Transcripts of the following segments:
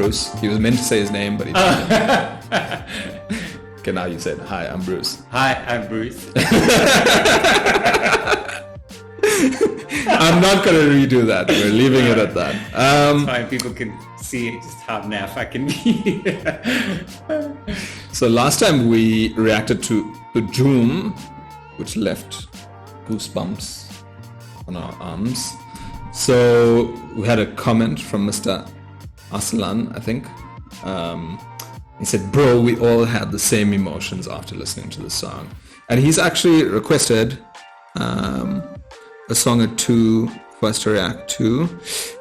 Bruce. He was meant to say his name, but he didn't. Okay, now you said, hi, I'm Bruce. Hi, I'm Bruce. I'm not going to redo that. We're leaving it at that. It's fine. People can see just how naff I can be. So last time we reacted to Doom, which left goosebumps on our arms. So we had a comment from Mr. Aslan, I think. He said, bro, we all had the same emotions after listening to the song. And he's actually requested a song or two for us to react to.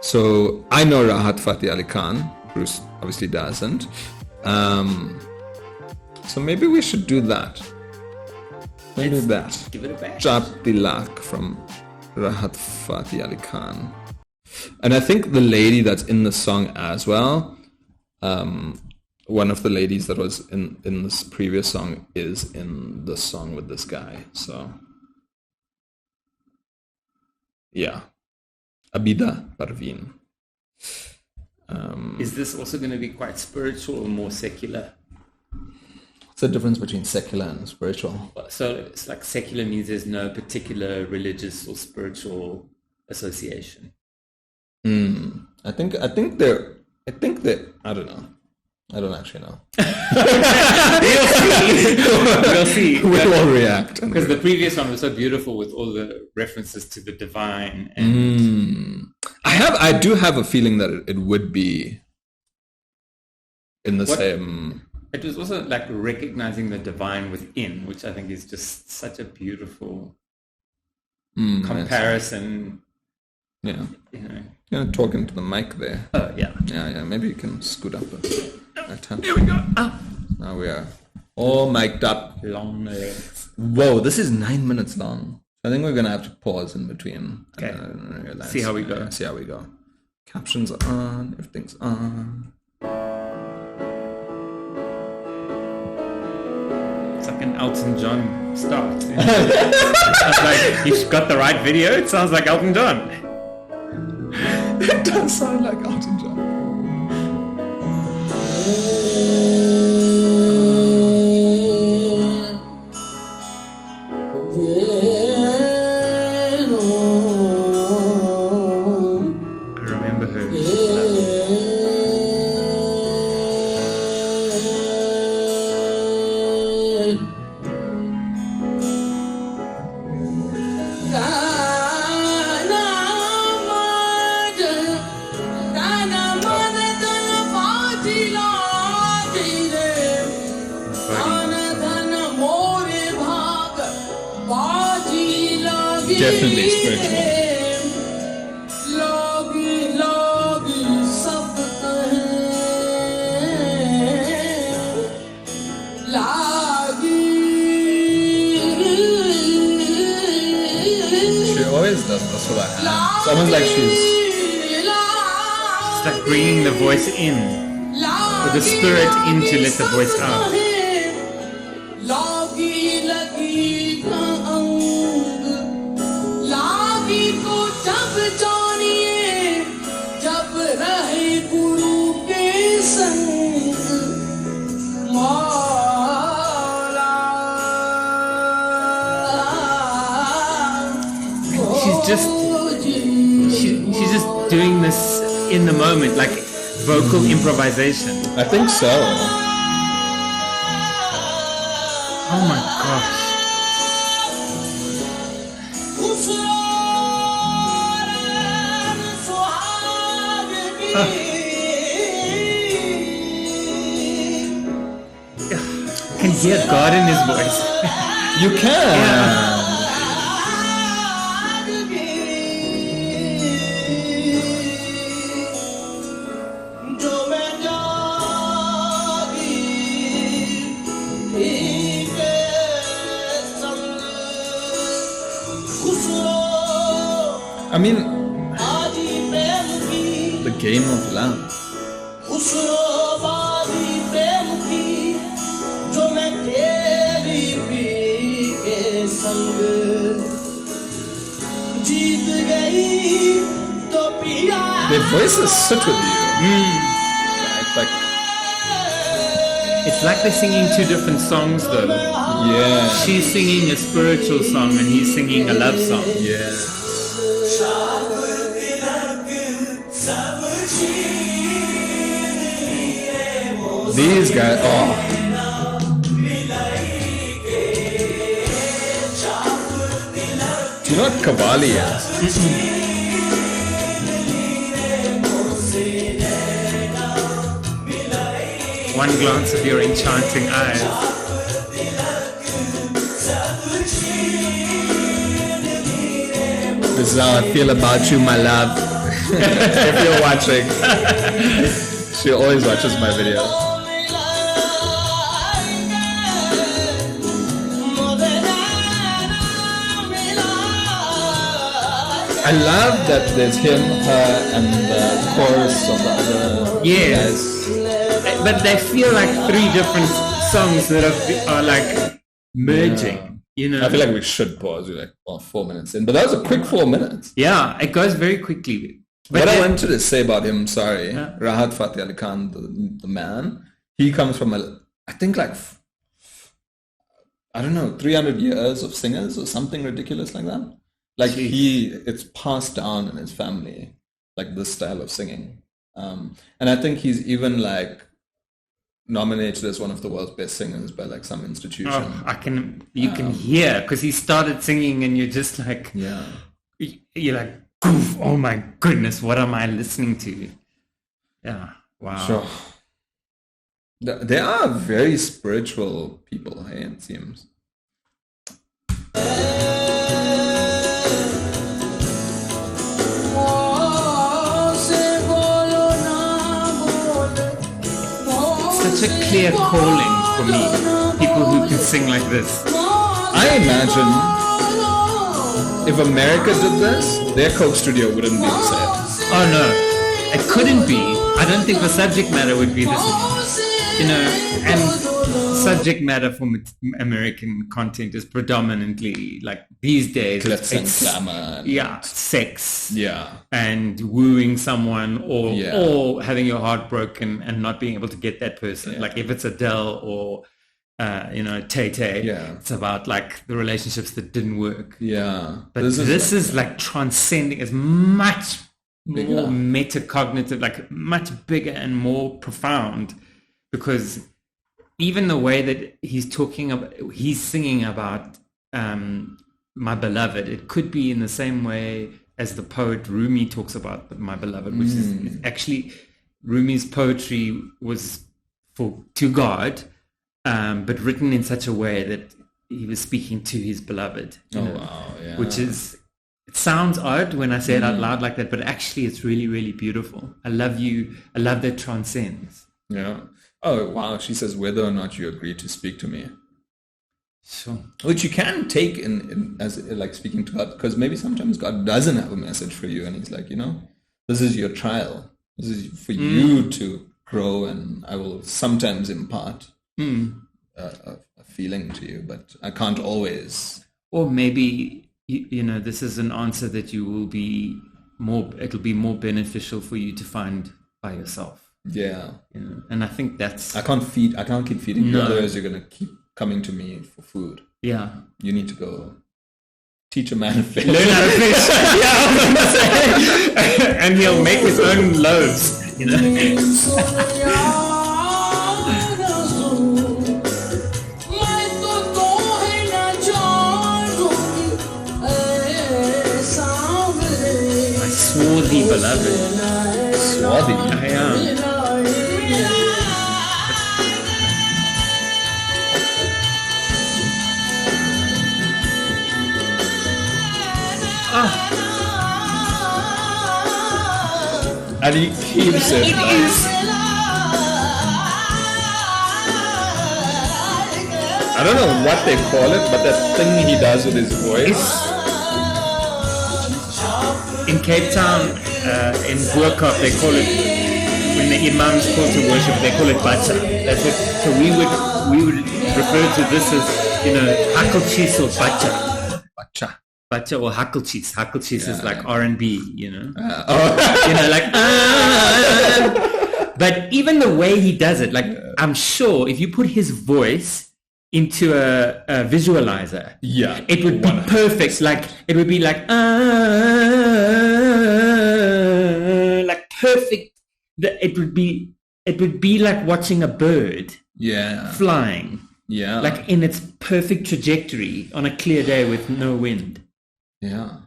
So I know Rahat, Fateh Ali Khan. Bruce obviously doesn't. So maybe we should do that. Maybe that. Give it a bash. Chaap, Tilak from Rahat, Fateh Ali Khan. And I think the lady that's in the song as well, one of the ladies that was in this previous song is in the song with this guy. So, yeah. Abida, Parveen. Is this also going to be quite spiritual or more secular? What's the difference between secular and spiritual? So it's like secular means there's no particular religious or spiritual association. I think they're I don't know. I don't actually know. We'll see. We'll all react. Because the previous one was so beautiful with all the references to the divine. And I do have a feeling that it would be in the same. It was also like recognizing the divine within, which I think is just such a beautiful comparison. Yeah. You know. You're talking to the mic there. Oh, yeah. Yeah. Maybe you can scoot up a touch. Here we go. Now we are all mic'd up. Long legs. Whoa, this is 9 minutes long. I think we're going to have to pause in between. Okay. And see how we go. See how we go. Captions are on. Everything's on. It's like an Elton John start. It's like, you've got the right video. It sounds like Elton John. It does sound like Elton John. I remember her. Definitely spiritual. She always does this with her hands. It's almost like she's like bringing the voice in, or the spirit in to let the voice out. She's just doing this in the moment, like vocal improvisation. I think so. Oh my gosh. I can hear God in his voice. You can. Yeah. I mean, the game of love. Their voices sit with you. Like, like, It's like they're singing two different songs, though. yeah, She's singing a spiritual song, and he's singing a love song. yeah. These guys, oh. Do you know what Kavali is? One glance of your enchanting eyes. This is how I feel about you, my love. If you're watching, she always watches my videos. I love that there's him, her, and the chorus of the other Yes. But they feel like three different songs that are like merging, you know. I feel like we should pause. We're like 4 minutes in, but that was a quick 4 minutes. Yeah, it goes very quickly. But What I wanted to say about him, sorry, Rahat Fateh Ali Khan, the man, he comes from I think like, I don't know, 300 years of singers or something ridiculous like that. Like it's passed down in his family, like this style of singing. And I think he's even like nominated as one of the world's best singers by like some institution. Oh, you can hear, because he started singing and you're just like, Yeah. you're like, "Oof, oh my goodness, what am I listening to?" Yeah, wow. Sure. They are very spiritual people, hey, it seems. Such a clear calling for me, people who can sing like this. I imagine if America did this, their Coke studio wouldn't be the same. Oh no, it couldn't be. I don't think the subject matter would be the same. You know, and subject matter for American content is predominantly, like these days, Glitz and glamour. Yeah, sex. Yeah. And wooing someone, or having your heart broken and not being able to get that person. Yeah. Like if it's Adele or Tay Tay, it's about like the relationships that didn't work. Yeah. But this is like transcending. It's much more metacognitive, like much bigger and more profound, because even the way that he's singing about my beloved, it could be in the same way as the poet Rumi talks about my beloved, which is actually Rumi's poetry was to God, but written in such a way that he was speaking to his beloved. Wow, yeah. Which is, it sounds odd when I say it out loud like that, but actually it's really, really beautiful. I love you. I love that transcends. Yeah. Oh, wow. She says, whether or not you agree to speak to me. Sure. Which you can take in as like speaking to God, because maybe sometimes God doesn't have a message for you, and he's like, this is your trial. This is for you to grow, and I will sometimes impart a feeling to you, but I can't always. Or maybe, this is an answer that it'll be more beneficial for you to find by yourself. Yeah. And I think that's... I can't keep feeding you, otherwise you're going to keep coming to me for food. Yeah. You need to go teach a man to fish. Learn how to fish. Yeah, I was going to say. And he'll make his own loaves, My swarthy beloved. Swarthy? I am. And he keeps it. I don't know what they call it, but that thing he does with his voice. In Cape Town, in Burkop, they call it, when the imam's called to worship, they call it bacha. That's what, so we would refer to this as, hakeltjies or bacha. Bacha or hakeltjies. Hakeltjies is like R&B, like But even the way he does it, like I'm sure if you put his voice into a visualizer, it would be perfect. Like it would be like perfect. It would be like watching a bird flying. Yeah. Like in its perfect trajectory on a clear day with no wind. Yeah.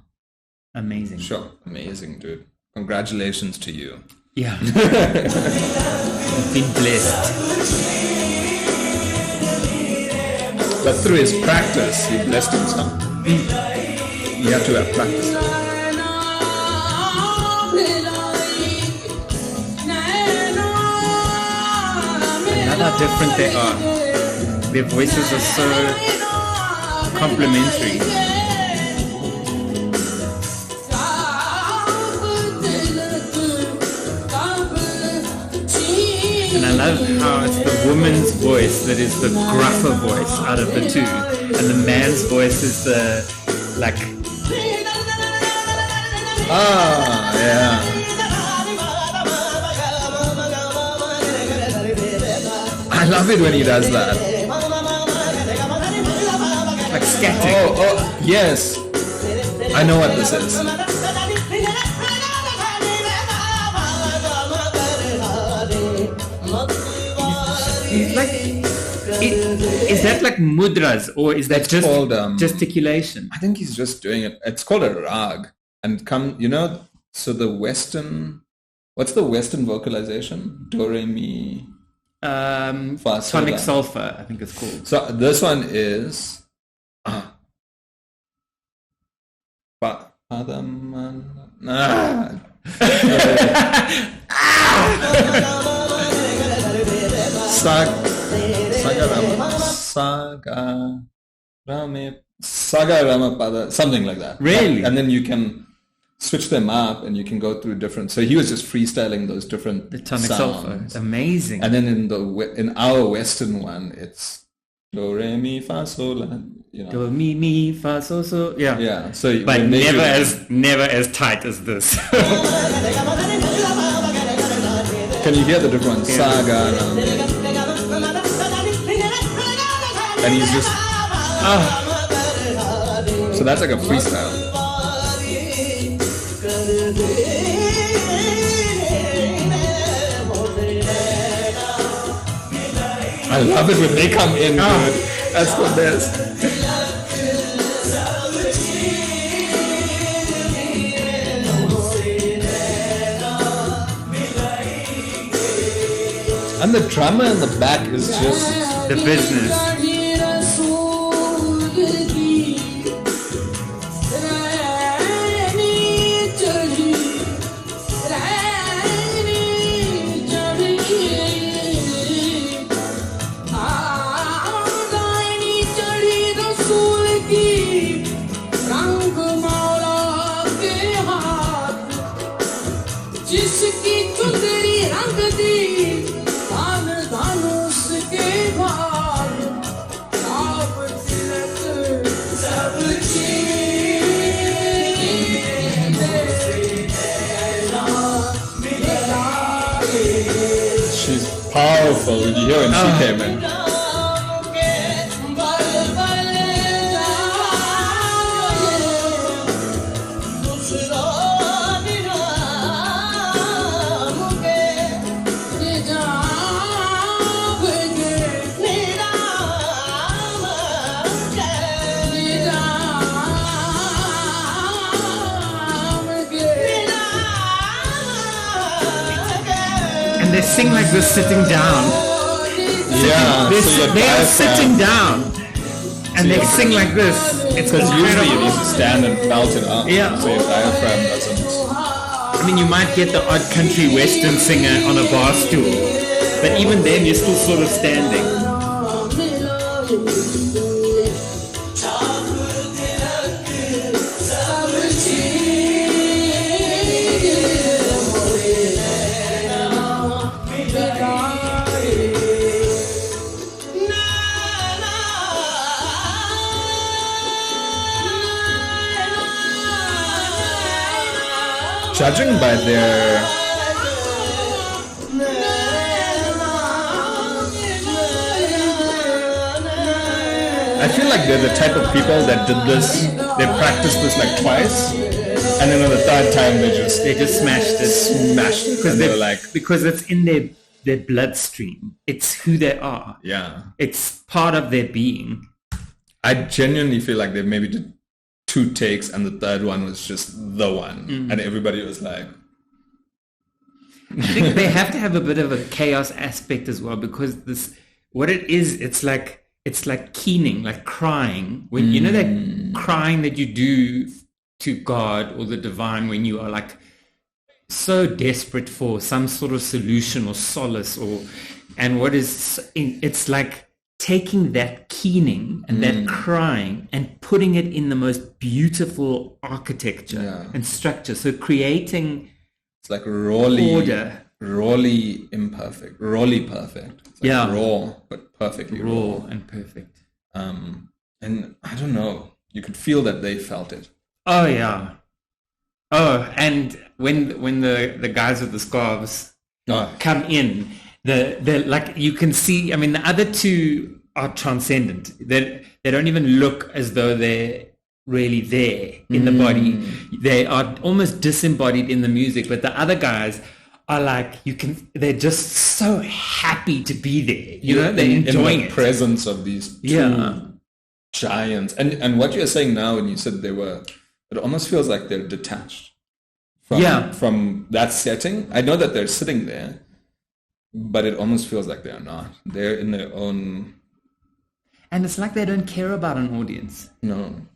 Amazing. Sure. Amazing, dude. Congratulations to you. Yeah. I've been blessed. But through his practice, he blessed himself. You have to have practice. And how different they are. Their voices are so complementary. And I love how it's the woman's voice that is the gruffer voice out of the two, and the man's voice is the like. Yeah. I love it when he does that. Like scatting. Oh, yes. I know what this is. Like, is that like mudras or is that just called, gesticulation? I think he's just doing it. It's called a rag. And so the Western, what's the Western vocalization? Do, re, mi, fa, sol, tonic la. sulfur, I think it's called. So this one is Sagarama Pada, something like that. Really? And then you can switch them up and you can go through different. So he was just freestyling those different The tonic sounds. sulfur. Amazing. And then in our Western one, it's do re mi fa sol, Do mi fa so so. Yeah. Yeah. So But when they never as tight as this. Can you hear the different ones? Saga, and he's just so that's like a freestyle. I love it when they come in, dude. That's the best. And the drummer in the back is just The business. she's powerful. Did you hear when she came in? They sing like this sitting down. Yeah, They are sitting down. And they sing like this. It's because usually you incredible. need to stand and belt it up. Yeah. So your diaphragm doesn't. I mean, you might get the odd country western singer on a bar stool. But even then, you're still sort of standing. Judging by their I feel like they're the type of people that did this. They practiced this like twice, and then on the third time they just smashed it because they were like, because it's in their bloodstream. It's who they are. yeah. It's part of their being. I genuinely feel like they maybe did 2 takes, and the third one was just the one, and everybody was like. I think they have to have a bit of a chaos aspect as well, because what it is, it's like keening, like crying. When you know that crying that you do to God or the divine when you are like so desperate for some sort of solution or solace, it's like taking that keening and that crying and putting it in the most beautiful architecture and structure. So creating. It's like rawly perfect. It's like raw, but perfectly raw. And perfect. And I don't know, you could feel that they felt it. Oh yeah. Oh, and when the guys with the scarves come in, the like you can see. I mean, the other two are transcendent. They don't even look as though they're really there in the body. They are almost disembodied in the music, but the other guys are like, they're just so happy to be there, they're enjoying in the presence of these two giants. And what you're saying now, when you said it almost feels like they're detached from that setting. I know that they're sitting there, but it almost feels like they're not. They're in their own, and it's like they don't care about an audience. No.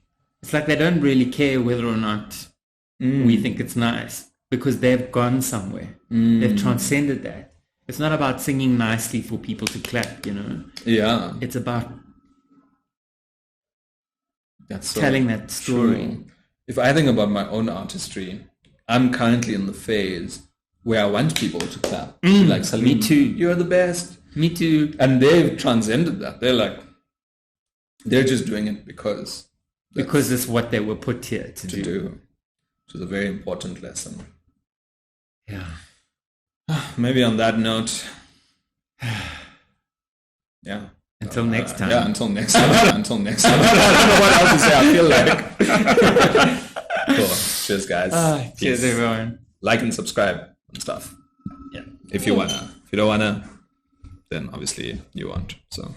It's like they don't really care whether or not we think it's nice, because they've gone somewhere. They've transcended that. It's not about singing nicely for people to clap, Yeah. It's about That's so telling that story. True. If I think about my own artistry, I'm currently in the phase where I want people to clap. Like, Salem, me too. You're the best. Me too. And they've transcended that. They're just doing it because it's what they were put here to do. Which is a very important lesson. Yeah. Maybe on that note, yeah. Until next time. Yeah, until next time. Until next time. I don't know what else to say. I feel like. Cool. Cheers, guys. Cheers, everyone. Like and subscribe and stuff. Yeah. If you wanna. If you don't wanna, then obviously you won't. So.